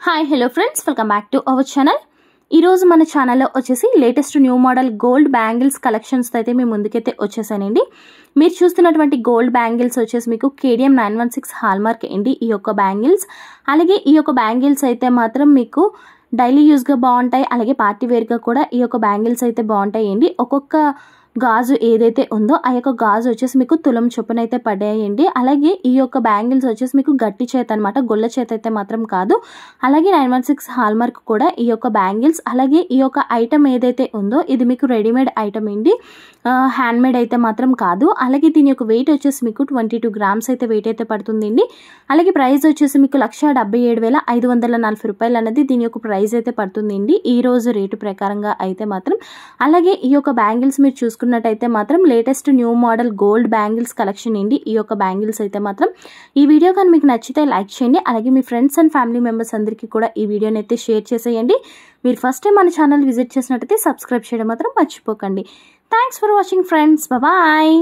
Hi hello friends, welcome back to our channel. ఈరోజు మన ఛానల్లో వచ్చేసి latest new model gold bangles కలెక్షన్స్తో అయితే మేము ముందుకైతే వచ్చేసానండి. మీరు చూస్తున్నటువంటి గోల్డ్ బ్యాంగిల్స్ వచ్చేసి మీకు KDM 916 హాల్మార్క్ అండి ఈ యొక్క బ్యాంగిల్స్. అలాగే ఈ యొక్క బ్యాంగిల్స్ అయితే మాత్రం మీకు డైలీ యూస్గా బాగుంటాయి, అలాగే పార్టీ వేర్గా కూడా ఈ యొక్క బ్యాంగిల్స్ అయితే బాగుంటాయండి. ఒక్కొక్క గాజు ఏదైతే ఉందో ఆ యొక్క గాజు వచ్చేసి మీకు తులం చొప్పున అయితే పడ్డాయండి. అలాగే ఈ యొక్క బ్యాంగిల్స్ వచ్చేసి మీకు గట్టి చేత అనమాట, గొల్ల చేత అయితే మాత్రం కాదు. అలాగే 916 హాల్మార్క్ కూడా ఈ యొక్క బ్యాంగిల్స్. అలాగే ఈ యొక్క ఐటమ్ ఏదైతే ఉందో ఇది మీకు రెడీమేడ్ ఐటమ్ అండి, హ్యాండ్మేడ్ అయితే మాత్రం కాదు. అలాగే దీని యొక్క వెయిట్ వచ్చేసి మీకు 22 గ్రామ్స్ అయితే వెయిట్ అయితే పడుతుందండి. అలాగే ప్రైస్ వచ్చేసి మీకు 1,77,540 రూపాయలు అనేది దీని యొక్క ప్రైస్ అయితే పడుతుందండి ఈ రోజు రేటు ప్రకారంగా అయితే మాత్రం. అలాగే ఈ యొక్క బ్యాంగిల్స్ మీరు చూసుకున్నట్టయితే మాత్రం latest new model gold bangles collection అండి ఈ యొక్క బ్యాంగిల్స్ అయితే మాత్రం. ఈ వీడియో కానీ మీకు నచ్చితే లైక్ చేయండి, అలాగే మీ ఫ్రెండ్స్ అండ్ ఫ్యామిలీ మెంబర్స్ అందరికీ కూడా ఈ వీడియోని అయితే షేర్ చేసేయండి. మీరు ఫస్ట్ టైం మన ఛానల్ విజిట్ చేసినట్టయితే సబ్స్క్రైబ్ చేయడం మాత్రం మర్చిపోకండి. Thanks for watching friends, bye.